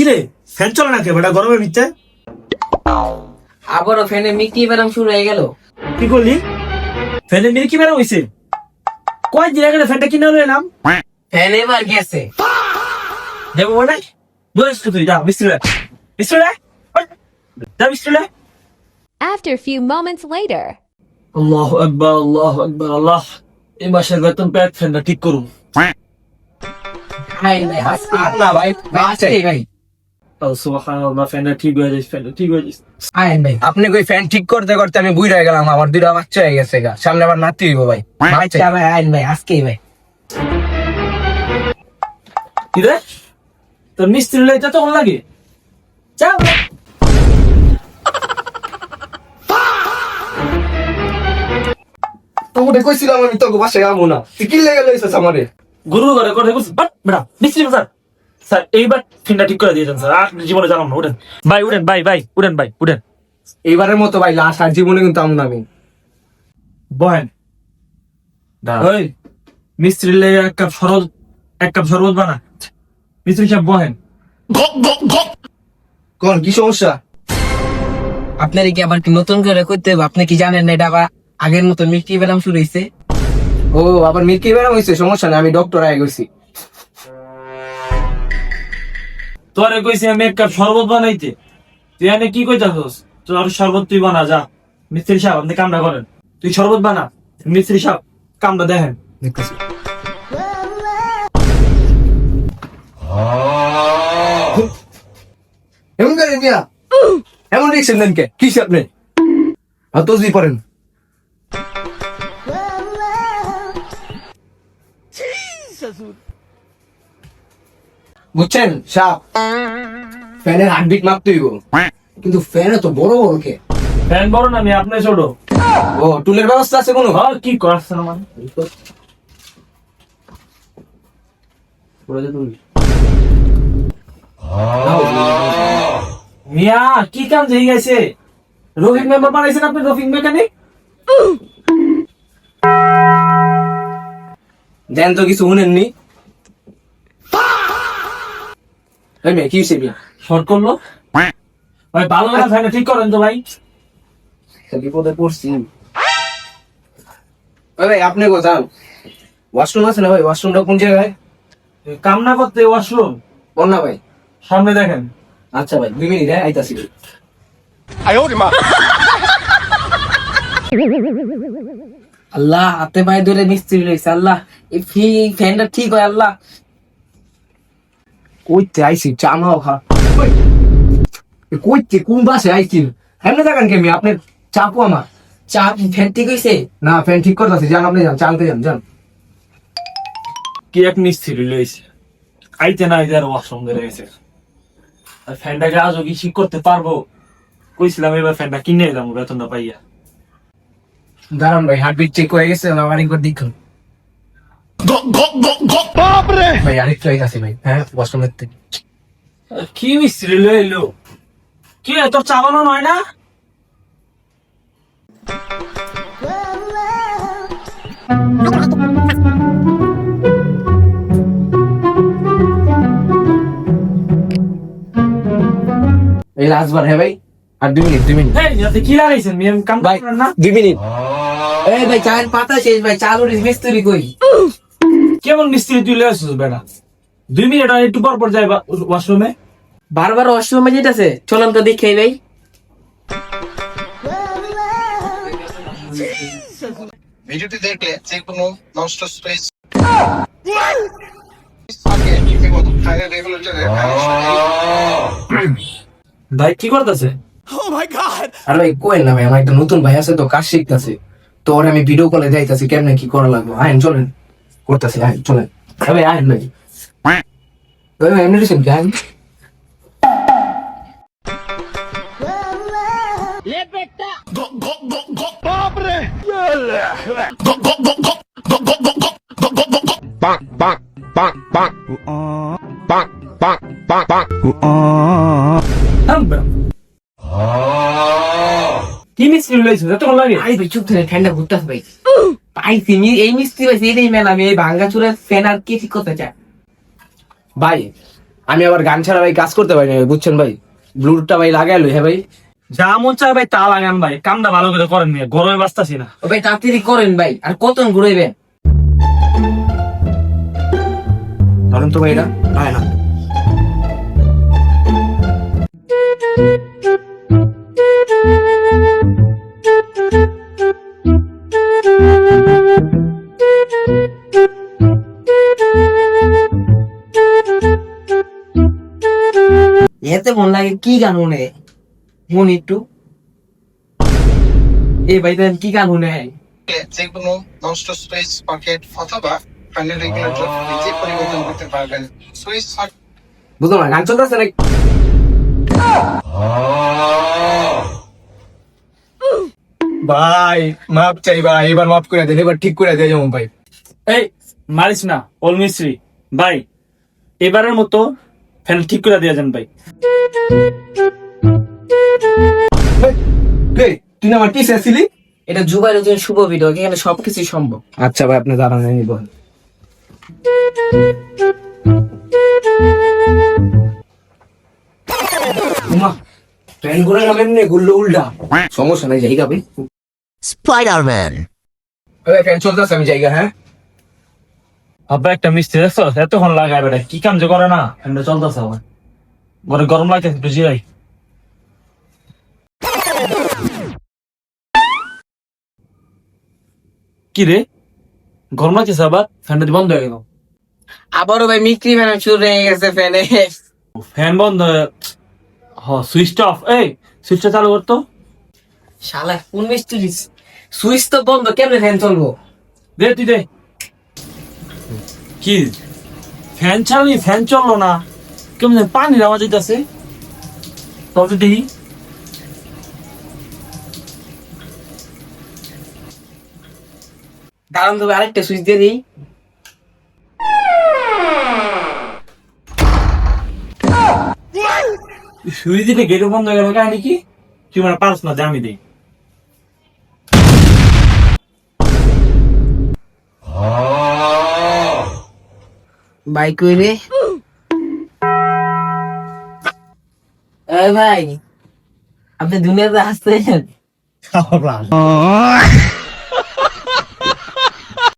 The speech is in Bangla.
কি রে ফ্যান চলে না কে বেটা গরমের ভিতরে? আবারও ফ্যানে মিকি বেরাম শুরু হয়ে গেল। কি করলি? ফ্যানে মিল্কি বেরো হইছে? কয় দিন আগে ফ্যানটা কিনে আনলো এলাম। ফ্যান এবার গেছে। যাবো বলে বলিস তুই যা মিস্ত্রি যা মিস্ত্রি। After a few moments later. আল্লাহু আকবার আল্লাহু আকবার আল্লাহ এই মাসের বেতন পেয়ে ফ্যানটা ঠিক করুন। ভাই ভাই না ভাই ভাই সুবহানাল্লাহ ফ্যানটা ঠিক হয়ে যাচ্ছে ফ্যানটা ঠিক হয়ে যাচ্ছে। আইন ভাই আপনি কই ফ্যান ঠিক করতে করতে আমি বুড়া হয়ে গেলাম, আমার দুইটা বাচ্চা হয়ে গেছে গা, সামনে আবার নাতি হইব ভাই। আচ্ছা ভাই আইন ভাই আজকেই ভাই। কি রে তোর মিস্ত্রি লাইটা তো অন লাগে যা তো উঠে কইছিলাম আমি তোকে বাসায় যাবো না, তুই কি লেগে লইছিস আমারে? গুরু করে করে বলছি বাট বেটা মিস্ত্রি স্যার স্যার এইবার ফ্যানটা ঠিক করে দিয়েছেন স্যার আর জীবনে জানাম না উঠেন ভাই উঠেন ভাই ভাই উঠেন ভাই উঠেন এইবারের মতো ভাই লাস্ট আর জীবনে কিন্তু আমন আমি বহেন ওই মিস্ত্রি লে এক কাপ শরবত বানা মিস্ত্রি সাহেব বহেন কোন কি সমস্যা? আপনার কি আবার কি নতুন করে করতে হবে? আপনি কি জানেন না এটা আবার আগের মতো মিকি বেরাম শুরু হয়েছে? ও আবার মিল্কি বেরাম হইছে, সমস্যা নেই, আমি ডক্টর আয় গেছি। তোরে কইছি আমি এক কাপ শরবত বানাইতে তুই এনে কি কইতাছস? তোর শরবত তুই বানা যা মিস্ত্রি সাহেব আপনি কামটা করেন তুই শরবত বানা মিস্ত্রি সাহেব কামটা দেখেন দেখতেছি এমন করে মিয়া এমন রিয়েকশন দেন কে? কি আপনি তসবি পড়েন? বুঝছেন সাপ, ফ্যানের হার্টবিট মাপতে হইব, কিন্তু ফ্যান তো বড় বড় কে? ফ্যান বড় না আমি আপনি ছোট ও টুলের ব্যবস্থা আছে কোনো? আর কি করছ না মানে মিয়া কি কাম হয়ে গেছে? রফিক মেম্বার বানাইছেন আপনি, রফিক মেকানিক। দেন তো কিছু শুনেননি? এই মেয়ে কি হইছে মিয়া? শর্ট করলো ভাই ভালো না ফ্যানটা ঠিক করেন তো ভাই। বিপদে পড়ছি। ওই ভাই আপনি গো যান, ওয়াশরুম আছে না ভাই? ওয়াশরুমটা কোন জায়গায়? কাম না করতে ওয়াশরুম কোন না ভাই? সামনে দেখেন। আচ্ছা ভাই 2 মিনিট আইতাছি। আল্লাহ হাতে পায়ে ধরে মিস্ত্রি লইছে। আল্লাহ এই ফ্যানটা ঠিক হয়। আল্লাহ কইতে আইছি চামাও খা। কইতে কোন বাসে আইছি? এমনি দেখেন কেমি আপনি চাপু আমার। চা ফ্যান ঠিক হয়েছে? না ফ্যান ঠিক করতেছি, যান আপনি যান, চালতে যান যান। কি এক মিস্ত্রি লইছে আইতে না আইতে আর ওয়াশরুম ধরে গেছে। আর ফ্যানটাকে আজও কি ঠিক করতে পারবো? কইছিলাম এবার ফ্যানটা কিনে এলাম বেতনটা পাইয়া। দাঁড়ান ভাই, হার্টবিট চেক হয়ে গেছে, আমার আরেকবার দেখুন। ভাই আরেকটু আইতাছি ভাই। হ্যাঁ ওয়াশরুমের থেকে। কি মিস্ত্রি লইলো? কি রে, তোর চাবানো নয় না? এই লাস্টবার। হ্যাঁ ভাই আর 2 মিনিট 2 মিনিট এই যাতে কি লাগাইছেন মিয়া কাম ভাই, করেন না? 2 মিনিট। এই ভাই চায়ের পাতা শেষ ভাই, চালুর মিস্ত্রি কই? কেমন মিস্ত্রি তুই লয়ে আসছিস বেটা? 2 মিনিট আর একটু পর পর যাই ওয়াশরুমে। বারবার ওয়াশরুমে যেতেছে, চলুন তো দেখে ভাই। ভিডিওটি দেখলে যে কোনো নষ্ট স্পেস ভাই কি করতেছে? আর ভাই কোয়েন না ভাই, আমার একটা নতুন ভাই আছে তো, কাজ শিখতেছে, তো ওরে আমি ভিডিও কলে যাইতাছি কেমনে কি করা লাগবে। আইন চলেন, করতেছি আইন চলেন। হ্যাঁ ভাই আইন ভাই। ওই ভাই এমনি রিসেন্ট আইন। bonk, bonk, bonk, bonk, bonk, bonk, bonk, bonk. কি মিস্ত্রি লইছিস এতক্ষণ লাগে? আরে ভাই চুপ ধরে ফ্যানটা ঘুরতেছে ভাই। পাইছি এই মিস্ত্রি পাইছি, এটাই মেলা। আমি এই ভাঙ্গা চুরের ফ্যান আর কে ঠিক করতে চায়? ভাই আমি আবার গান ছাড়া ভাই কাজ করতে পারি না, বুঝছেন ভাই? ব্লুটুথটা ভাই লাগাইলো, হ্যাঁ ভাই। যা মন চায় ভাই তা লাগান ভাই, কামটা ভালো করে করেন নিয়ে, গরমে বাঁচতাছি না। ও ভাই তাড়াতাড়ি করেন ভাই, আর কতক্ষণ ঘুরাইবেন? ধরেন তো ভাই এটা, হয় না। এতে মন লাগে কি গান শুনে? মন একটু এই ভাই দেন কি গান শুনে? যে কোনো নষ্ট সুইচ সকেট অথবা প্যানেল রেগুলেটর নিজে পরিবর্তন করতে পারবেন। সুইচ বুঝলাম না, গান চলতেছে নাকি? ভাই মাপ চাই ভাই, এবার মাফ করে দেন, এবার ঠিক করে দিয়ে যাবো ভাই। এই মারিস না ওল মিস্ত্রি ভাই, এবারের মতো ফ্যান ঠিক করে দিয়ে যান ভাই। তুই না আমার টিচার ছিলি? এটা জুবাইর একজন শুভ ভিডিও, এখানে সবকিছু সম্ভব। আচ্ছা ভাই, আপনি দাঁড়ান, আমি বল। ট্রেন ঘুরে গেলেন নে, ঘুরলো উল্টা। সমস্যা নাই, জায়গা ভাই। Spider-Man. ট্রেন চলতেছে, আমি জায়গা। হ্যাঁ আব্বা একটা মিস্ত্রি দেখছো এতক্ষণ লাগায় বেটা, কি কাম যে করে না, ফ্যানটা চলতেছে আমার ঘরে গরম লাগতেছে, একটু জিরাই। কি রে গরম লাগতেছে আবার, ফ্যানটা বন্ধ হয়ে গেল। আবারও ভাই মিক্রি ফ্যান শুরু হয়ে গেছে ফ্যানে। ফ্যান বন্ধ সুইচটা অফ, এই সুইচটা চালু করতো। শালা কোন মিস্ত্রি, সুইচ তো বন্ধ, কেমনে ফ্যান চলবো? দে তুই দে। কি ফ্যান চালানি, ফ্যান চললো না, কেমন জানি পানির আওয়াজ হইতাছে। তবে দেখি দাঁড়ান তো ভাই, আরেকটা সুইচ দিয়ে দিই। সুইচ দিতে গেট বন্ধ হয়ে গেল, কাহিনী কি? তুই মানে পারস না যে আমি দিই। ভাই কই রে? এই ভাই, আপনি দুনিয়াতে আসতেছেন?